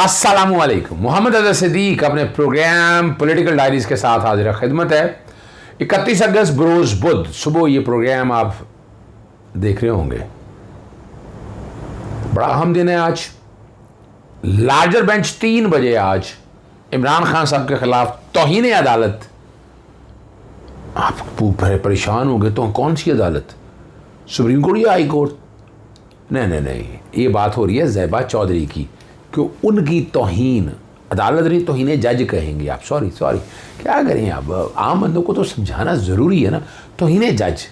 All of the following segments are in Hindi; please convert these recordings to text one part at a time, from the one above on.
अस्सलामुअलैकुम। मोहम्मद अजहर सिद्दीक अपने प्रोग्राम पॉलिटिकल डायरीज के साथ हाजिर खिदमत है। 31 अगस्त बरोज़ बुध सुबह ये प्रोग्राम आप देख रहे होंगे। बड़ा अहम दिन है आज। लार्जर बेंच 3 बजे आज इमरान खान साहब के खिलाफ तौहीन अदालत। आप परेशान होंगे तो कौन सी अदालत, सुप्रीम कोर्ट या हाई कोर्ट? नहीं, ये बात हो रही है ज़ैबा चौधरी की कि उनकी तौहीन अदालत नहीं, तौहीन जज कहेंगे आप। सॉरी क्या करें आप, आम बंदों को तो समझाना ज़रूरी है ना। तौहीन जज,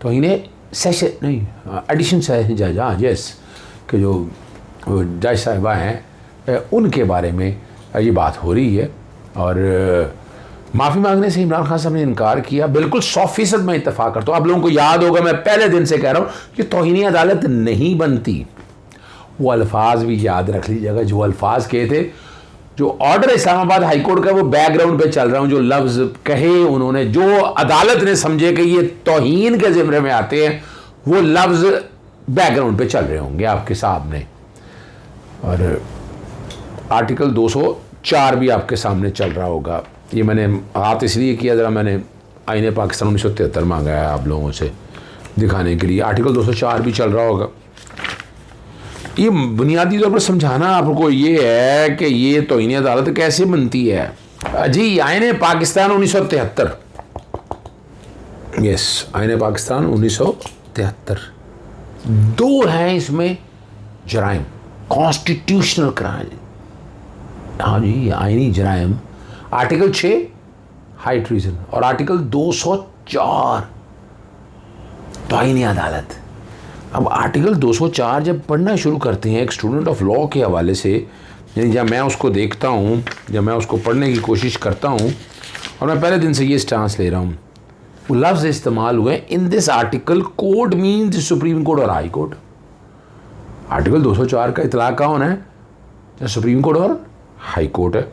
तौहीन सेशन नहीं, एडिशन सेशन जज, हाँ यस, कि जो जज साहिबा हैं उनके बारे में ये बात हो रही है। और माफ़ी मांगने से इमरान खान साहब ने इनकार किया। बिल्कुल 100% मैं इत्तेफाक करता हूँ। आप लोगों को याद होगा मैं पहले दिन से कह रहा हूँ कि तौहीन अदालत नहीं बनती। वो अल्फाज भी याद रख लीजिएगा जो अल्फाज कहे थे, जो ऑर्डर इस्लामाबाद हाई कोर्ट का वो बैकग्राउंड पे चल रहा हूँ, जो लफ्ज़ कहे उन्होंने, जो अदालत ने समझे कि ये तौहीन के ज़िम्मे में आते हैं, वो लफ्ज़ बैकग्राउंड पे चल रहे होंगे आपके सामने। और आर्टिकल 204 भी आपके सामने चल रहा होगा। ये मैंने हाथ इसलिए किया, ज़रा मैंने आईने पाकिस्तान 1973 मांगा है आप लोगों से दिखाने के लिए। आर्टिकल 204 भी चल रहा होगा। ये बुनियादी तौर पर समझाना आपको ये है कि ये तौहीन अदालत कैसे बनती है। जी, आईने पाकिस्तान 1973, यस, आईने पाकिस्तान 1973 दो हैं इसमें जराइम, कॉन्स्टिट्यूशनल क्राइम, हाँ जी, आईनी जराइम। आर्टिकल 6 हाई ट्रीजन और आर्टिकल 204 तौहीन अदालत। अब आर्टिकल 204 जब पढ़ना शुरू करते हैं एक स्टूडेंट ऑफ लॉ के हवाले से, यानी जब मैं उसको देखता हूँ, जब मैं उसको पढ़ने की कोशिश करता हूँ, और मैं पहले दिन से ये स्टांस ले रहा हूँ, वो लफ्ज़ इस्तेमाल हुए in this article court means supreme court और हाई कोर्ट। आर्टिकल 204 का इतलाक कौन है? सुप्रीम कोर्ट और हाई कोर्ट है।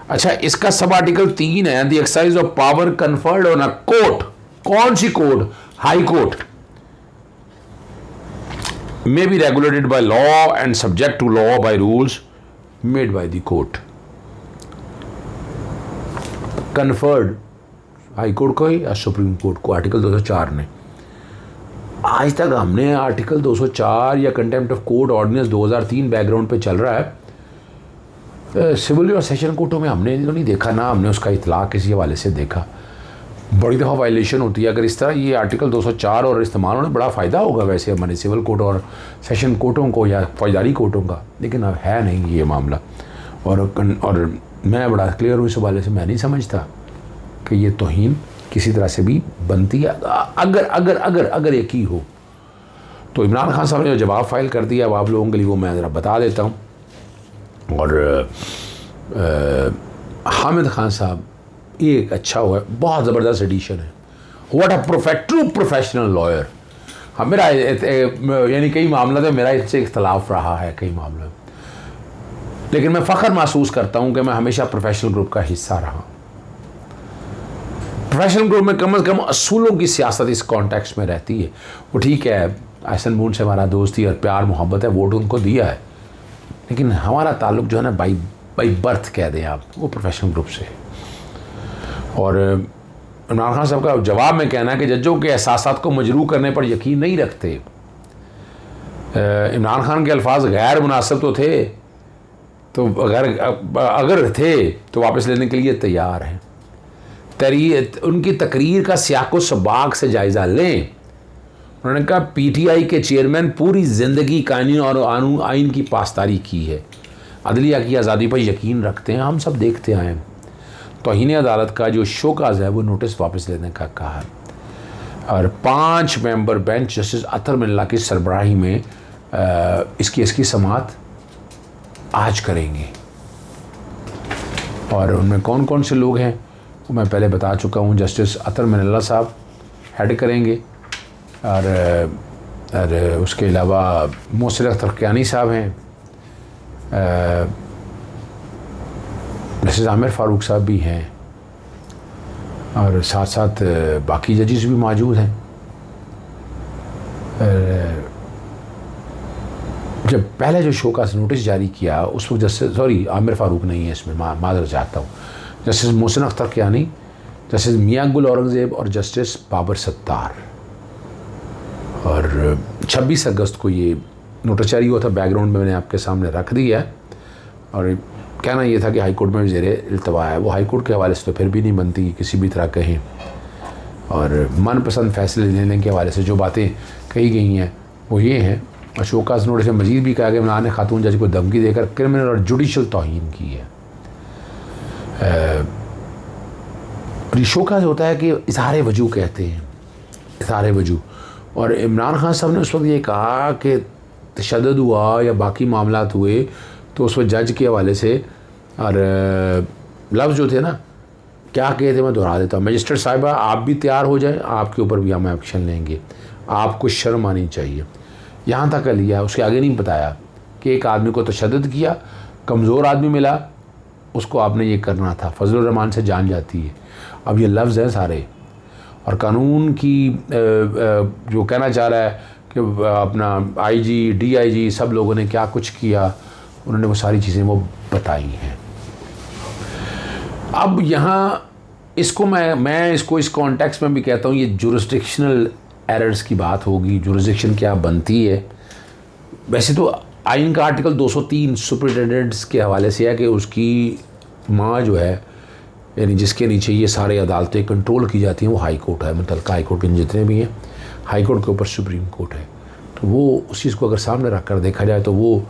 अच्छा, इसका सब आर्टिकल 3 है, the exercise of power conferred on a court. कौन सी court? High court. may be regulated by law and subject to law by rules made by the court. Conferred high court को या सुप्रीम कोर्ट को आर्टिकल 204 ने। आज तक हमने आर्टिकल 204 या contempt of court ordinance 2003 background पे चल रहा है। सिविल और सेशन कोर्टों में हमने नहीं देखा, ना हमने उसका इतलाक किसी हवाले से देखा। बड़ी दफ़ा वायलेशन होती है। अगर इस तरह ये आर्टिकल 204 और इस्तेमाल होने बड़ा फ़ायदा होगा वैसे हमारे सिविल कोर्ट और सेशन कोर्टों को या फौजदारी कोर्टों का, लेकिन अब है नहीं ये मामला। और मैं बड़ा क्लियर हूँ इस हवाले से, मैं नहीं समझता कि ये तौहीन किसी तरह से भी बनती है। अगर अगर अगर अगर ये की हो तो इमरान खान साहब ने जो जवाब फाइल कर दिया, अब आप लोगों के लिए वो मैं ज़रा बता देता हूँ। और हामिद खान साहब ये एक अच्छा हुआ, बहुत ज़बरदस्त एडिशन है। What a true professional lawyer. हाँ, मेरा यानी कई मामला में मेरा इससे इख्तलाफ रहा है कई मामलों में, लेकिन मैं फ़ख्र महसूस करता हूँ कि मैं हमेशा प्रोफेशनल ग्रुप का हिस्सा रहा। प्रोफेशनल ग्रुप में कम से कम असूलों की सियासत इस कॉन्टेक्स्ट में रहती है। वो ठीक है, एहसन मून से हमारा दोस्ती और प्यार मोहब्बत है, वोट उनको दिया है, लेकिन हमारा ताल्लुक जो है ना बाई बर्थ कह दें आप, वो प्रोफेशनल ग्रुप से। और इमरान खान साहब का जवाब में कहना है कि जजों के एहसासात को मजरूह करने पर यकीन नहीं रखते। इमरान खान के अल्फाज गैर मुनासिब तो थे, तो अगर थे तो वापस लेने के लिए तैयार हैं। उनकी तकरीर का सियाको सबाक से जायज़ा लें। उन्होंने कहा पीटीआई के चेयरमैन पूरी ज़िंदगी कानून और आइन की पासदारी की है, अदलिया की आज़ादी पर यकीन रखते हैं, हम सब देखते आए हैं। तौहीन अदालत का जो शोकाज़ है वो नोटिस वापस लेने का कहा है। और 5 मेंबर बेंच जस्टिस अतर मिल्ला की सरबराही में इस केस की समाअत आज करेंगे। और उनमें कौन कौन से लोग हैं वो मैं पहले बता चुका हूँ। जस्टिस अतर मिल्ला साहब हेड करेंगे, और उसके अलावा मोहसिन अख्तर कियानी साहब हैं, जस्टिस आमिर फ़ारूक साहब भी हैं, और साथ साथ बाकी जजेस भी मौजूद हैं। जब पहले जो शो का नोटिस जारी किया उस वक्त जस्टिस आमिर फ़ारूक नहीं है इसमें, मादर चाहता हूँ, जस्टिस मोहसिन अख्तर कियानी, जस्टिस मियां गुल औरंगज़ेब और जस्टिस बाबर सत्तार। और 26 अगस्त को ये नोटिस जारी हुआ था। बैकग्राउंड में मैंने आपके सामने रख दिया है। और कहना ये था कि हाई कोर्ट में ज़ेरे इल्तवा है, वो हाई कोर्ट के हवाले से तो फिर भी नहीं बनती किसी भी तरह कहीं। और मनपसंद फैसले लेने के हवाले से जो बातें कही गई हैं वो ये हैं। शोकाज़ नोटिस में मजीद भी कहा कि इमरान ने खातून जज को धमकी देकर क्रिमिनल और जुडिशल तौहीन की है। और ये शोकाज़ होता है कि इज़हार वजू कहते हैं, इज़हार वजू। और इमरान खान साहब ने उस वक्त ये कहा कि तशद्दुद हुआ या बाकी मामलात हुए तो उस वक्त जज के हवाले से और लफ्ज़ जो थे ना क्या कहे थे मैं दोहरा देता हूँ। मजिस्ट्रेट साहिबा आप भी तैयार हो जाए, आपके ऊपर भी हम एक्शन लेंगे, आपको शर्म आनी चाहिए। यहाँ तक लिया, उसके आगे नहीं बताया कि एक आदमी को तशद्दुद किया, कमज़ोर आदमी मिला, उसको आपने ये करना था। फजलुर रहमान से जान जाती है। अब ये लफ्ज़ हैं सारे। और कानून की जो कहना चाह रहा है कि अपना IG DIG सब लोगों ने क्या कुछ किया, उन्होंने वो सारी चीज़ें वो बताई हैं। अब यहाँ इसको मैं इसको इस कॉन्टेक्स्ट में भी कहता हूँ, ये जुरिस्डिक्शनल एरर्स की बात होगी। जुरिस्डिक्शन क्या बनती है? वैसे तो आइन का आर्टिकल 203 सुपरिटेंडेंट्स के हवाले से है कि उसकी माँ जो है, यानी जिसके नीचे ये सारे अदालतें कंट्रोल की जाती हैं, वो हाई कोर्ट है। मतलब हाई कोर्ट के जितने भी हैं, हाई कोर्ट के ऊपर सुप्रीम कोर्ट है। तो वो उस चीज़ को अगर सामने रख कर देखा जाए तो वो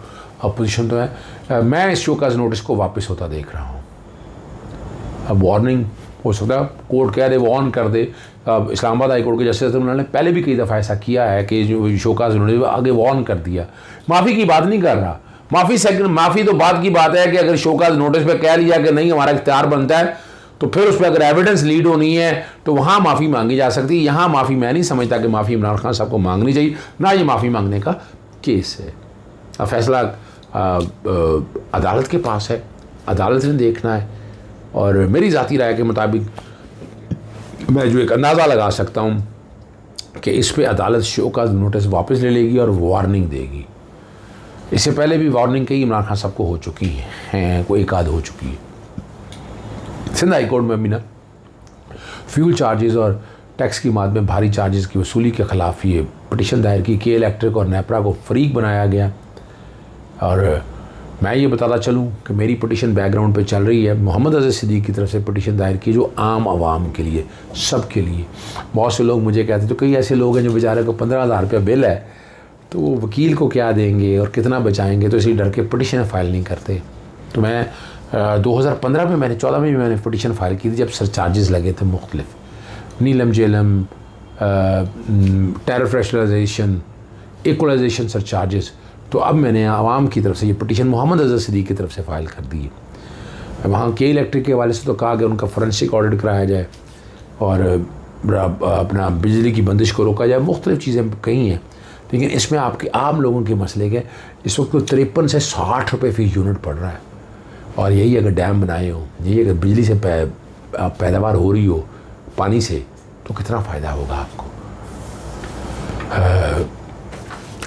अपोजिशन तो है। मैं इस शोकाज़ नोटिस को वापस होता देख रहा हूँ। अब वार्निंग हो सकता है कोर्ट कह दे, वार्न कर दे। अब इस्लामाबाद हाई कोर्ट के जस्टिस उन्होंने पहले भी कई दफ़ा ऐसा किया है कि जो शोकाज़ नोटिस आगे वार्न कर दिया। माफ़ी की बात नहीं कर रहा, माफ़ी तो बात की बात है कि अगर शोकाज़ नोटिस पे कह लिया कि नहीं हमारा इख्तियार बनता है तो फिर उस पर अगर एविडेंस लीड होनी है तो वहाँ माफ़ी मांगी जा सकती है। यहाँ माफ़ी मैं नहीं समझता कि माफ़ी इमरान खान साहब को मांगनी चाहिए, ना ये माफ़ी मांगने का केस है। अब फैसला अदालत के पास है, अदालत ने देखना है। और मेरी ज़ाती राय के मुताबिक मैं जो एक अंदाज़ा लगा सकता हूँ कि इस पे अदालत शोकाज़ नोटिस वापस ले लेगी और वार्निंग देगी। इससे पहले भी वार्निंग कई इमरान खान साहब को हो चुकी हैं, कोई एक आध हो चुकी है। सिंध हाई कोर्ट में भी ना फ्यूल चार्जेस और टैक्स की माद में भारी चार्जेस की वसूली के ख़िलाफ़ ये पटिशन दायर की कि इलेक्ट्रिक और नेपरा को फरीक बनाया गया। और मैं ये बताता चलूँ कि मेरी पटिशन बैकग्राउंड पे चल रही है। मोहम्मद अज़ीज़ सिद्दीक़ की तरफ से पटिशन दायर की जो आम आवाम के लिए, सब के लिए। बहुत से लोग मुझे कहते तो कई ऐसे लोग हैं जो बेचारे को 15,000 रुपया बिल है तो वो वकील को क्या देंगे और कितना बचाएंगे, तो इसी डर के पटिशन फाइल नहीं करते। तो मैं 2015 में मैंने 14 में भी मैंने पटिशन फाइल की थी जब सर चार्जेस लगे थे मुख्तलिफ, Neelum Jhelum, tariff rationalisation, equalisation surcharges. तो अब मैंने आवाम की तरफ से ये पटिशन मोहम्मद अज़ीज़ सिद्दीक़ की तरफ से फ़ाइल कर दी है। वहाँ के इलेक्ट्रिक के हवाले से तो कहा कि उनका फोरेंसिक ऑडिट कराया जाए और अपना बिजली की बंदिश को रोका जाए, मुख्तलिफ़ चीज़ें कही हैं। लेकिन इसमें आपके आम लोगों के मसले के इस वक्त तो 53 से 60 रुपये फ़ी यूनिट पड़ रहा है। और यही अगर डैम बनाए हो, यही अगर बिजली से पैदावार हो रही हो पानी से, तो कितना फ़ायदा होगा आपको।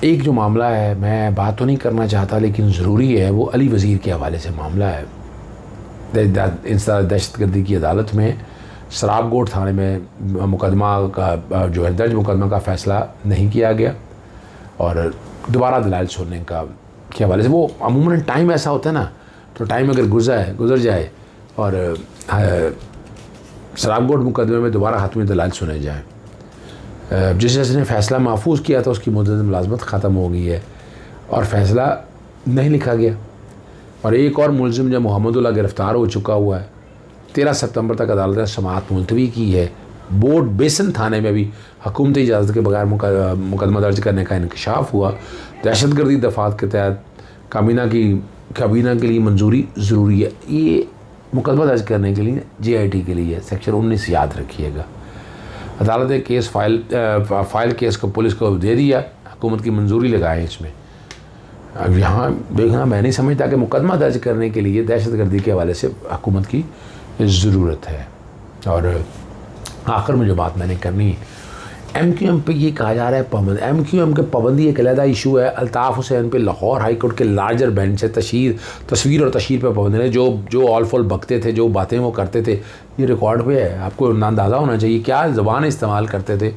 एक जो मामला है, मैं बात तो नहीं करना चाहता लेकिन ज़रूरी है, वो अली वज़ीर के हवाले से मामला है। दहशतगर्दी की अदालत में सराबगोट थाने में मुकदमा का जो है दर्ज मुकदमा का फ़ैसला नहीं किया गया और दोबारा दलाइल छोड़ने का के हवाले से। वो अमूमन टाइम ऐसा होता है ना, तो टाइम अगर गुज़र जाए और सराबगोट मुकदमे में दोबारा हाथ में दलाइल सुने जाए, जिस जिसने फ़ैसला महफूज किया था उसकी मुद्दत मुलाजमत ख़त्म हो गई है और फ़ैसला नहीं लिखा गया। और एक और मुलजिम जो मोहम्मदुल्लाह गिरफ़्तार हो चुका हुआ है, 13 सितंबर तक अदालत ने समाअत मुलतवी की है। बोर्ड बेसन थाने में भी हुकूमती इजाज़त के बगैर मुकदमा दर्ज करने का इंकशाफ हुआ। दहशतगर्दी दफ़ात के तहत काबीना के लिए मंजूरी ज़रूरी है। ये मुकदमा दर्ज करने के लिए JIT के लिए सेक्शन 19 याद रखिएगा। अदालत ने केस फाइल केस को पुलिस को दे दिया, हुकूमत की मंजूरी लगाए इसमें। अब यहाँ देखना, मैं नहीं समझता कि मुकदमा दर्ज करने के लिए दहशतगर्दी के हवाले से हुकूमत की ज़रूरत है। और आखिर में जो बात मैंने करनी है, MQM पे ये कहा जा रहा है पाबंद, MQM के पाबंदी एक अलहदा इशू है। अल्ताफ़ हुसैन पे लाहौर हाई कोर्ट के लार्जर बेंच से तस्वीर और तशहीर पे पाबंदी है। जो ऑल फॉल बकते थे, जो बातें वो करते थे, ये रिकॉर्ड पे है। आपको अंदाज़ा होना चाहिए क्या ज़बान इस्तेमाल करते थे।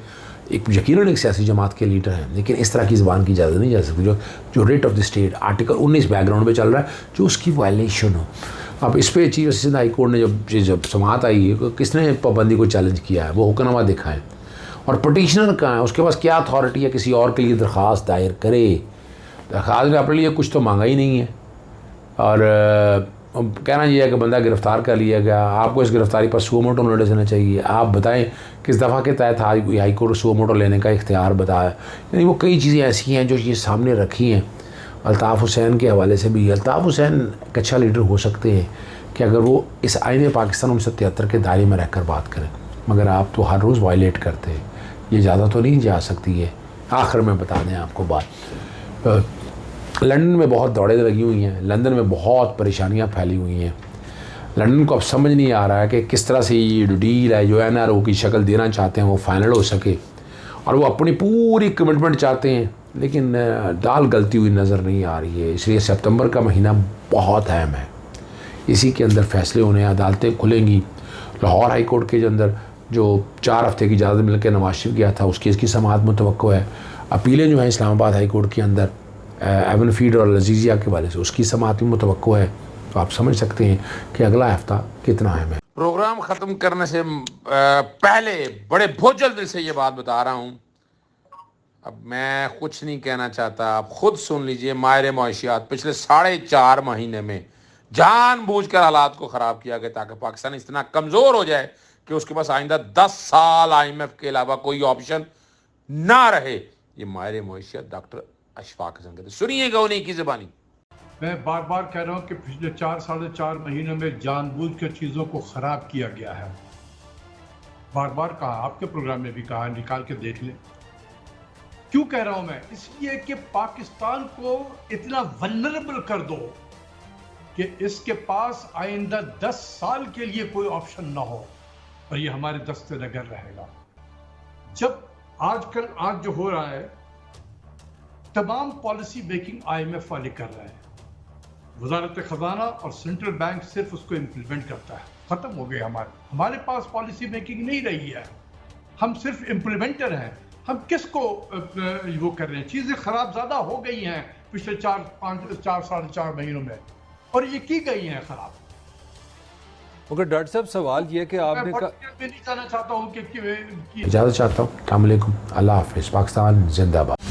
एक यकीनन एक सियासी जमात के लीडर हैं, लेकिन इस तरह की ज़बान की इजाज़त नहीं जा सकती। जो rate of the state article 19 background पे चल रहा है, जो उसकी वायलेशन हो। अब इस पर चीफ जस्टिस हाई कोर्ट ने जब समाअत आई है, किसने पाबंदी को चैलेंज किया है, वो हुक्मनामा दिखाएं। और पटिशनर कहाँ है, उसके पास क्या अथॉरिटी है किसी और के लिए दरख्वास्त दायर करे। दरख्वास्त ने अपने लिए कुछ तो मांगा ही नहीं है। और कहना ये है कि बंदा गिरफ़्तार कर लिया गया, आपको इस गिरफ़्तारी पर सुओ मोटो नोटिस देना चाहिए। आप बताएं किस दफ़ा के तहत हाई कोर्ट सुओ मोटो लेने का इख्तियार बताया। यानी वो कई चीज़ें ऐसी हैं जो ये सामने रखी हैं। अल्ताफ़ हुसैन के हवाले से भी, अल्ताफ़ हुसैन एक अच्छा लीडर हो सकते हैं कि अगर वो इस आईन पाकिस्तान 1973 के दायरे में रहकर बात करें, मगर आप तो हर रोज़ वायलेट करते हैं, ये ज़्यादा तो नहीं जा सकती है। आखिर में बता दें आपको बात, लंदन में बहुत दौड़ें लगी हुई हैं, लंदन में बहुत परेशानियां फैली हुई हैं। लंदन को अब समझ नहीं आ रहा है कि किस तरह से ये डील है जो NRO की शक्ल देना चाहते हैं वो फाइनल हो सके, और वो अपनी पूरी कमिटमेंट चाहते हैं, लेकिन दाल गलती हुई नज़र नहीं आ रही है। इसलिए सितंबर का महीना बहुत अहम है, इसी के अंदर फैसले होने, अदालतें खुलेंगी। लाहौर हाई कोर्ट के अंदर जो 4 हफ्ते की इजाज़त मिल के नवाज शरीफ गया था, उसकी इसकी समाअत मुतवक्को है। अपीलें जो हैं इस्लामाबाद हाई कोर्ट के अंदर एवन फीड और लजीजिया के वाले से, उसकी समाअत भी मुतवक्को है। तो आप समझ सकते हैं कि अगला हफ्ता कितना अहम है। प्रोग्राम ख़त्म करने से पहले बड़े बोझल दिल से ये बात बता रहा हूँ, अब मैं कुछ नहीं कहना चाहता, आप खुद सुन लीजिए। माहिर मुआशियात पिछले 4.5 महीने में जानबूझकर हालात को ख़राब किया गया ताकि पाकिस्तान इतना कमज़ोर हो जाए कि उसके पास आइंदा 10 साल IMF के अलावा कोई ऑप्शन ना रहे। ये माहिर मुआशियात डॉक्टर अशफाक हसन कहते, सुनिएगा उन्हीं की ज़बानी। मैं बार बार कह रहा हूँ कि पिछले 4-4.5 महीनों में जानबूझ कर चीज़ों को ख़राब किया गया है। बार बार कहा, आपके प्रोग्राम में भी कहा, निकाल के देख लें। क्यों कह रहा हूँ मैं? इसलिए कि पाकिस्तान को इतना वल्नरेबल कर दो कि इसके पास आइंदा 10 साल के लिए कोई ऑप्शन ना हो, और ये हमारे दस्ते नगर रहेगा। जब आज जो हो रहा है, तमाम पॉलिसी मेकिंग IMF वाले कर रहे हैं, वजारत खजाना और सेंट्रल बैंक सिर्फ उसको इम्प्लीमेंट करता है। खत्म हो गए हमारे पास पॉलिसी मेकिंग नहीं रही है, हम सिर्फ इम्प्लीमेंटर हैं। हम किसको वो कर रहे हैं? चीजें खराब ज्यादा हो गई हैं पिछले 4-4.5 महीनों में, और ये की गई हैं खराब। ओके डॉक्टर साहब, सवाल ये कि आपने नहीं जाना चाहता हूँ कि इजाज़त चाहता हूँ। अस्सलाम वालेकुम, अल्लाह हाफ़िज़, पाकिस्तान जिंदाबाद।